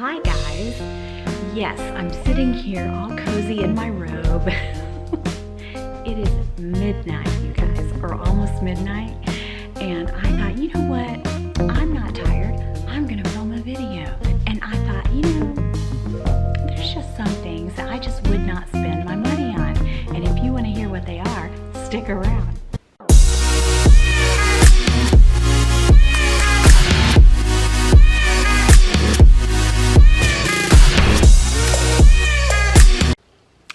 Hi guys. Yes, I'm sitting here all cozy in my robe. It is midnight, you guys, or almost midnight. And I thought, you know what? I'm not tired. I'm gonna film a video. And I thought, you know, there's just some things that I just would not spend my money on. And if you want to hear what they are, stick around.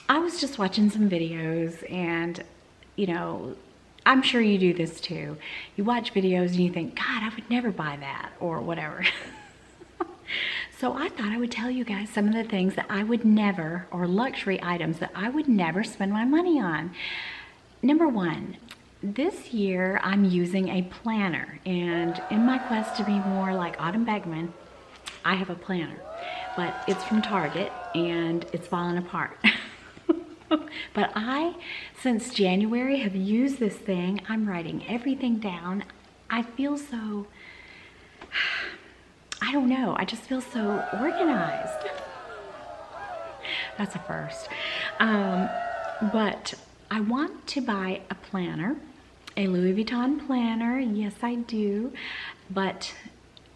I was just watching some videos and, you know, I'm sure you do this too. You watch videos and you think, God, I would never buy that or whatever. So I thought I would tell you guys some of the things that I would never, or luxury items that I would never spend my money on. Number one, this year I'm using a planner, and in my quest to be more like Autumn Beckman, I have a planner, but it's from Target and it's falling apart. But since January, have used this thing. I'm writing everything down. I feel so, I don't know, I just feel so organized. That's a first. But I want to buy a planner, a Louis Vuitton planner. Yes, I do. But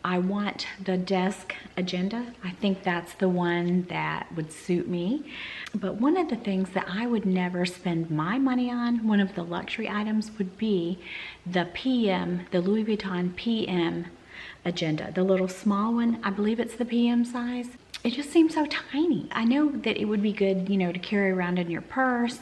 I want the desk agenda. I think that's the one that would suit me. But one of the things that I would never spend my money on, one of the luxury items, would be the PM, the Louis Vuitton PM agenda. The little small one, I believe it's the PM size. It just seems so tiny. I know that it would be good, you know, to carry around in your purse,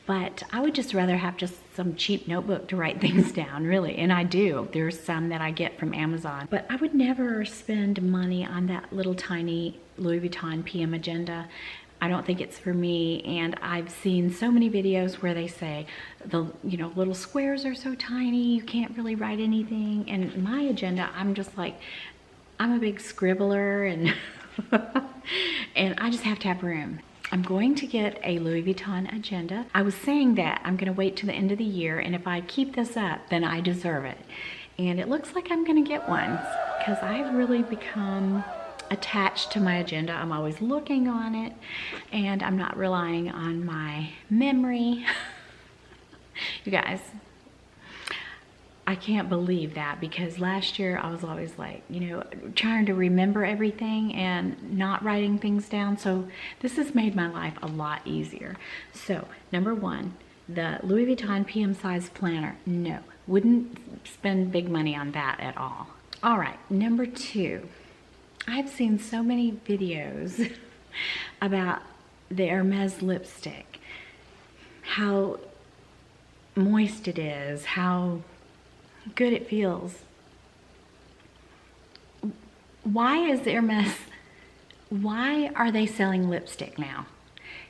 but I would just rather have just some cheap notebook to write things down, really. And I do. There's some that I get from Amazon. But I would never spend money on that little tiny Louis Vuitton PM agenda. I don't think it's for me. And I've seen so many videos where they say the, you know, little squares are so tiny, you can't really write anything. And my agenda, I'm just like, I'm a big scribbler and and I just have to have room. I'm going to get a Louis Vuitton agenda. I was saying that I'm gonna wait to the end of the year, and if I keep this up, then I deserve it. And it looks like I'm gonna get one, because I've really become attached to my agenda. I'm always looking on it, and I'm not relying on my memory. You guys, I can't believe that, because last year I was always like, you know, trying to remember everything and not writing things down. So this has made my life a lot easier. So number one, the Louis Vuitton PM size planner. No, wouldn't spend big money on that at all. All right, number two, I've seen so many videos about the Hermes lipstick, how moist it is, how good it feels. Why is Hermes, why are they selling lipstick now?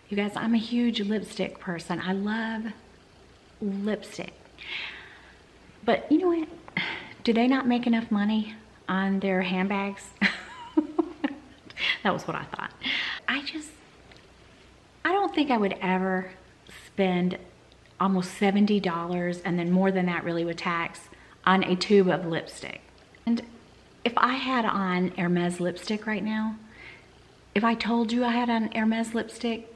You guys, I'm a huge lipstick person. I love lipstick. But you know what? Do they not make enough money on their handbags? That was what I thought. I don't think I would ever spend almost $70, and then more than that really with tax, on a tube of lipstick. And if I had on Hermes lipstick right now, if I told you I had on Hermes lipstick,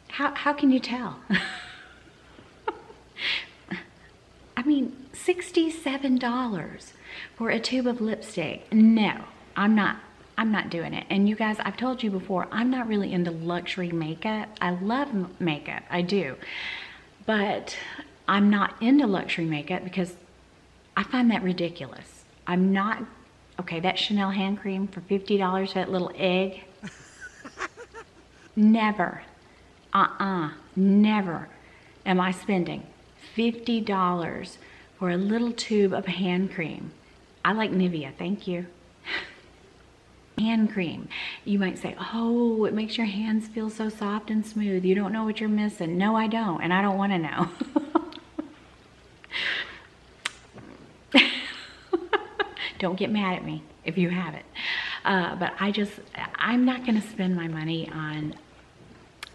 how can you tell? I mean, $67 for a tube of lipstick. No, I'm not doing it. And you guys, I've told you before, I'm not really into luxury makeup. I love makeup, I do. But I'm not into luxury makeup because I find that ridiculous. I'm not, okay, that Chanel hand cream for $50, that little egg. Never, never am I spending $50 for a little tube of hand cream. I like Nivea, thank you. Hand cream. You might say, oh, it makes your hands feel so soft and smooth. You don't know what you're missing. No, I don't, and I don't want to know. Don't get mad at me if you have it. But I'm not going to spend my money on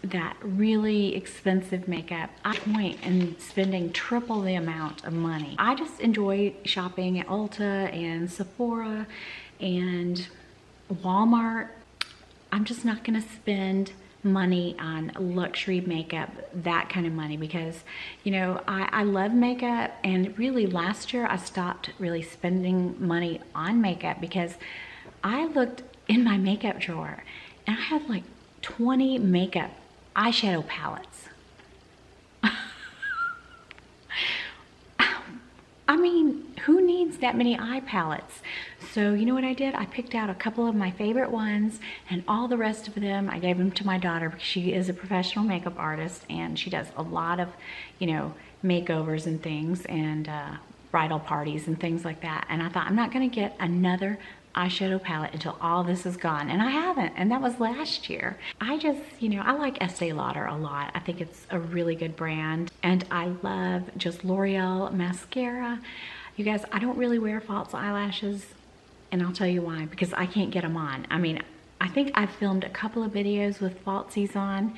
that really expensive makeup. I point in spending triple the amount of money. I just enjoy shopping at Ulta and Sephora and Walmart, I'm just not gonna spend money on luxury makeup, that kind of money, because you know, I love makeup, and really last year I stopped really spending money on makeup because I looked in my makeup drawer and I had like 20 makeup eyeshadow palettes. I mean, who needs that many eye palettes? So you know what I did? I picked out a couple of my favorite ones, and all the rest of them I gave them to my daughter because she is a professional makeup artist and she does a lot of, you know, makeovers and things, and bridal parties and things like that. And I thought, I'm not gonna get another eyeshadow palette until all this is gone, and I haven't, and that was last year. I just, you know, I like Estee Lauder a lot. I think it's a really good brand, and I love just L'Oreal mascara. You guys, I don't really wear false eyelashes, and I'll tell you why, because I can't get them on. I mean, I think I filmed a couple of videos with falsies on,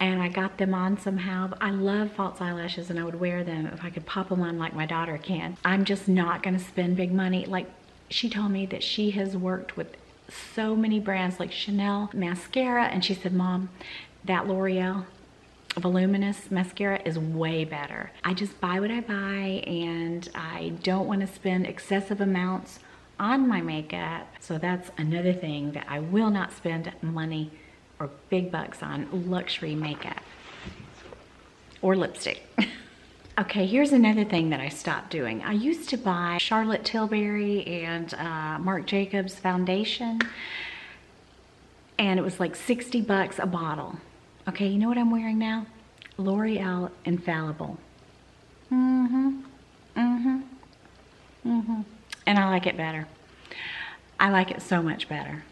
and I got them on somehow. But I love false eyelashes, and I would wear them if I could pop them on like my daughter can. I'm just not gonna spend big money. Like, she told me that she has worked with so many brands like Chanel mascara, and she said, Mom, that L'Oreal voluminous mascara is way better. I just buy what I buy, and I don't want to spend excessive amounts on my makeup. So that's another thing that I will not spend money or big bucks on luxury makeup or lipstick. Okay, here's another thing that I stopped doing. I used to buy Charlotte Tilbury and Marc Jacobs foundation, and it was like 60 bucks a bottle. Okay, you know what I'm wearing now? L'Oreal Infallible. And I like it better. I like it so much better.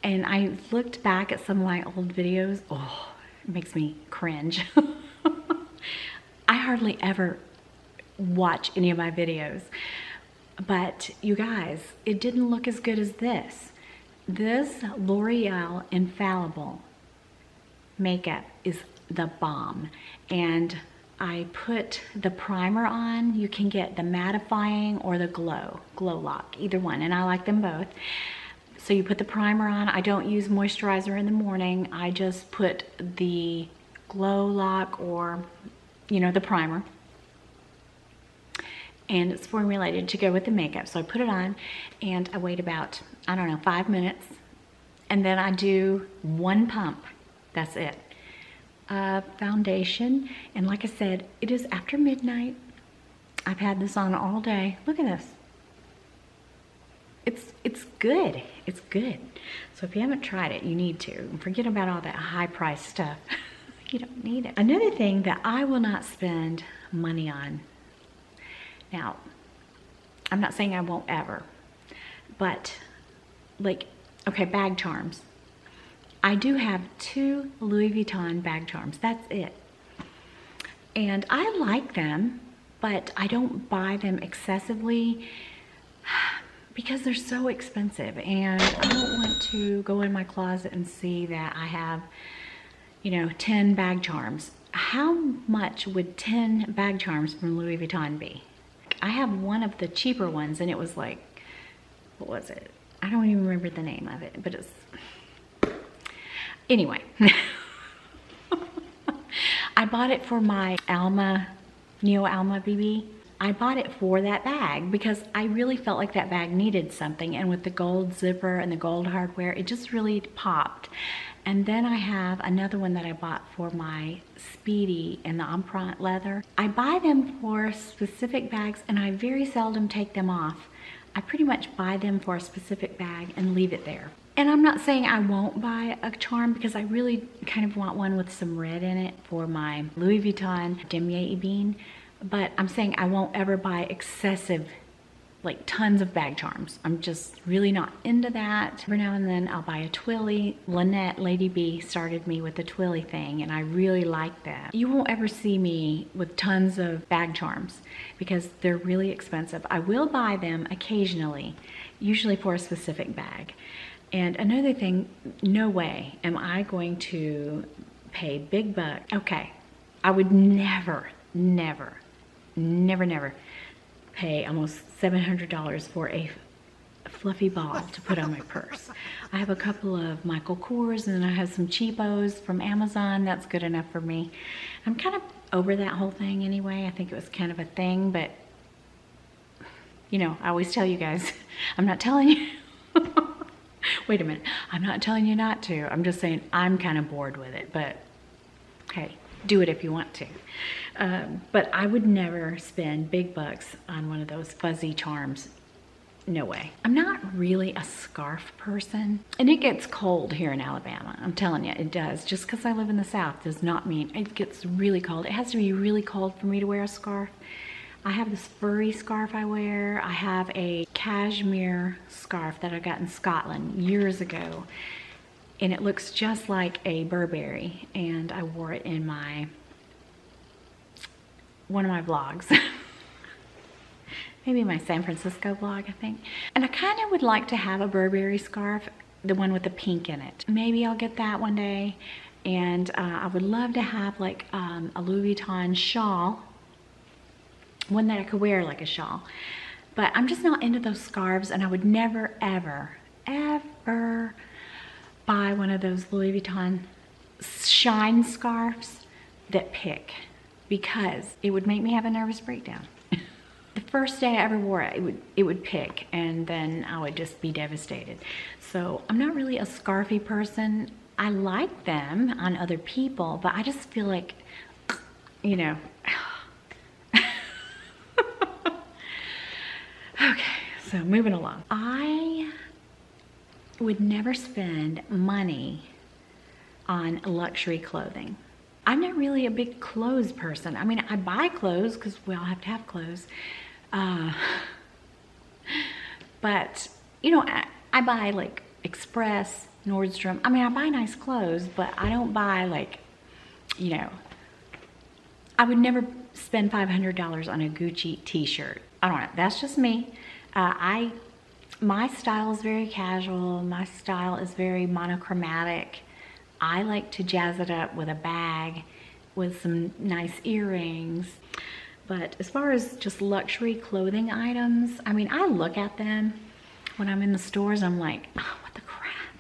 And I looked back at some of my old videos. Oh, it makes me cringe. I hardly ever watch any of my videos, but you guys, it didn't look as good as this. This L'Oreal Infallible makeup is the bomb, and I put the primer on. You can get the mattifying or the glow lock, either one, and I like them both. So you put the primer on. I don't use moisturizer in the morning. I just put the glow lock, or you know, the primer, and it's formulated to go with the makeup. So I put it on and I wait about, I don't know, 5 minutes, and then I do one pump. That's it. Foundation, and like I said, it is after midnight. I've had this on all day. Look at this. It's good. It's good. So if you haven't tried it, you need to. Forget about all that high price stuff. You don't need it. Another thing that I will not spend money on. Now, I'm not saying I won't ever, but like, okay, bag charms. I do have 2 Louis Vuitton bag charms. That's it. And I like them, but I don't buy them excessively because they're so expensive, and I don't want to go in my closet and see that I have, you know, 10 bag charms. How much would 10 bag charms from Louis Vuitton be? I have one of the cheaper ones, and it was like, what was it? I don't even remember the name of it, but it's, anyway. I bought it for my Neo Alma BB. I bought it for that bag because I really felt like that bag needed something, and with the gold zipper and the gold hardware, it just really popped. And then I have another one that I bought for my Speedy in the Empreinte leather. I buy them for specific bags, and I very seldom take them off. I pretty much buy them for a specific bag and leave it there. And I'm not saying I won't buy a charm, because I really kind of want one with some red in it for my Louis Vuitton Damier Ebene, but I'm saying I won't ever buy excessive, like tons of bag charms. I'm just really not into that. Every now and then I'll buy a Twilly. Lynette, Lady B, started me with the Twilly thing, and I really like that. You won't ever see me with tons of bag charms because they're really expensive. I will buy them occasionally, usually for a specific bag. And another thing, no way am I going to pay big bucks. Okay, I would never pay almost $700 for a fluffy ball to put on my purse. I have a couple of Michael Kors, and then I have some cheapos from Amazon. That's good enough for me. I'm kind of over that whole thing anyway. I think it was kind of a thing, but you know, I always tell you guys, I'm not telling you. Wait a minute, I'm not telling you not to. I'm just saying I'm kind of bored with it, but hey, do it if you want to. But I would never spend big bucks on one of those fuzzy charms. No way. I'm not really a scarf person, and it gets cold here in Alabama. I'm telling you, it does. Just because I live in the South does not mean it gets really cold. It has to be really cold for me to wear a scarf. I have this furry scarf I wear. I have a cashmere scarf that I got in Scotland years ago, and it looks just like a Burberry, and I wore it in one of my vlogs. Maybe my San Francisco vlog, I think. And I kind of would like to have a Burberry scarf, the one with the pink in it. Maybe I'll get that one day. And I would love to have like a Louis Vuitton shawl, one that I could wear like a shawl. But I'm just not into those scarves, and I would never, ever, ever buy one of those Louis Vuitton shine scarves that pick, because it would make me have a nervous breakdown. The first day I ever wore it, it would pick, and then I would just be devastated. So I'm not really a scarfy person. I like them on other people, but I just feel like, you know. Okay, so moving along. I would never spend money on luxury clothing. I'm not really a big clothes person. I mean, I buy clothes because we all have to have clothes. But, you know, I buy like Express, Nordstrom. I mean, I buy nice clothes, but I don't buy like, you know, I would never spend $500 on a Gucci t-shirt. I don't know, that's just me. My style is very casual. My style is very monochromatic. I like to jazz it up with a bag, with some nice earrings. But as far as just luxury clothing items, I mean, I look at them when I'm in the stores, I'm like, oh, what the crap.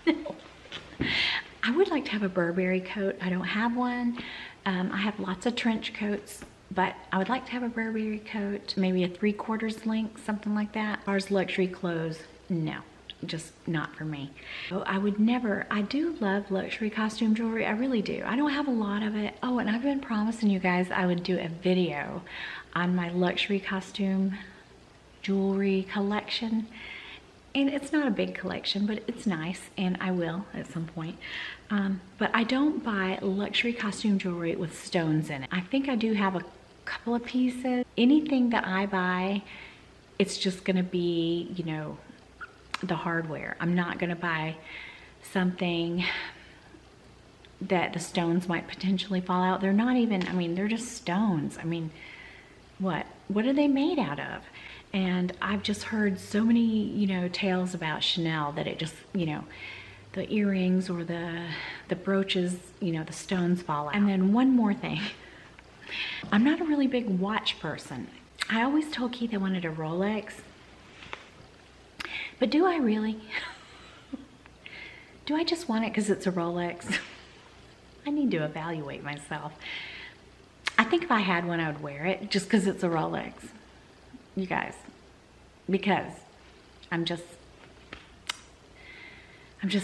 No. I would like to have a Burberry coat. I don't have one. I have lots of trench coats, but I would like to have a Burberry coat, maybe a 3/4 length, something like that. As far as luxury clothes, no. Just not for me. I would never, I do love luxury costume jewelry, I really do. I don't have a lot of it. Oh, and I've been promising you guys I would do a video on my luxury costume jewelry collection. And it's not a big collection, but it's nice, and I will at some point. But I don't buy luxury costume jewelry with stones in it. I think I do have a couple of pieces. Anything that I buy, it's just gonna be, you know, the hardware. I'm not gonna buy something that the stones might potentially fall out. They're not even, I mean, they're just stones. I mean, what are they made out of? And I've just heard so many, you know, tales about Chanel that it just, you know, the earrings or the brooches, you know, the stones fall out. And then one more thing. I'm not a really big watch person. I always told Keith I wanted a Rolex. But do I really? Do I just want it because it's a Rolex? I need to evaluate myself. I think if I had one, I would wear it just because it's a Rolex. You guys, because I'm just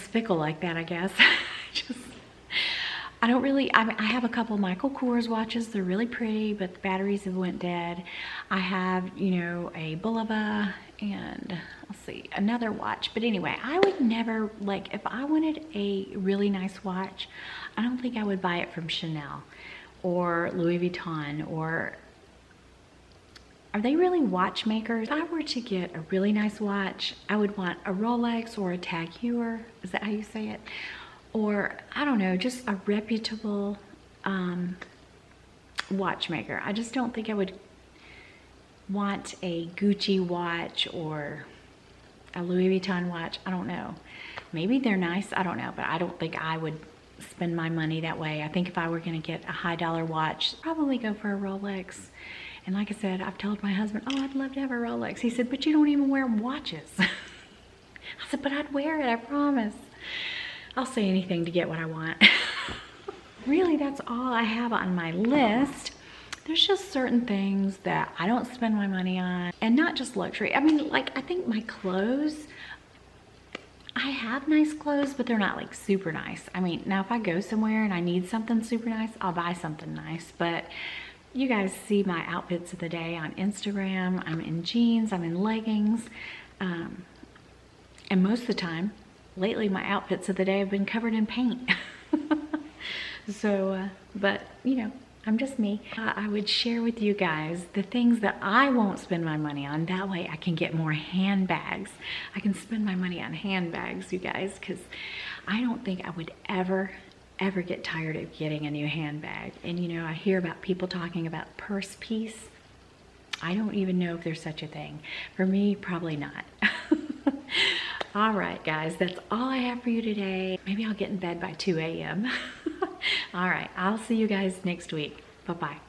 fickle like that, I guess. I don't really, I have a couple Michael Kors watches. They're really pretty, but the batteries have went dead. I have, you know, a Bulova and let's see, another watch. But anyway, I would never, like, if I wanted a really nice watch, I don't think I would buy it from Chanel or Louis Vuitton or, are they really watchmakers? If I were to get a really nice watch, I would want a Rolex or a Tag Heuer. Is that how you say it? Or, I don't know, just a reputable watchmaker. I just don't think I would want a Gucci watch or a Louis Vuitton watch. I don't know. Maybe they're nice, I don't know, but I don't think I would spend my money that way. I think if I were gonna get a high dollar watch, I'd probably go for a Rolex And like I said, I've told my husband, oh, I'd love to have a Rolex. He said, but you don't even wear watches. I said, but I'd wear it, I promise. I'll say anything to get what I want. Really, that's all I have on my list. There's just certain things that I don't spend my money on, and not just luxury. I mean, like, I think my clothes, I have nice clothes, but they're not like super nice. I mean, now if I go somewhere and I need something super nice, I'll buy something nice. But you guys see my outfits of the day on Instagram. I'm in jeans, I'm in leggings. And most of the time, lately my outfits of the day have been covered in paint. So, but you know, I'm just me. I would share with you guys the things that I won't spend my money on. That way I can get more handbags. I can spend my money on handbags, you guys, because I don't think I would ever get tired of getting a new handbag. And you know, I hear about people talking about purse piece. I don't even know if there's such a thing. For me, probably not. All right, guys, that's all I have for you today. Maybe I'll get in bed by 2 a.m. All right, I'll see you guys next week. Bye-bye.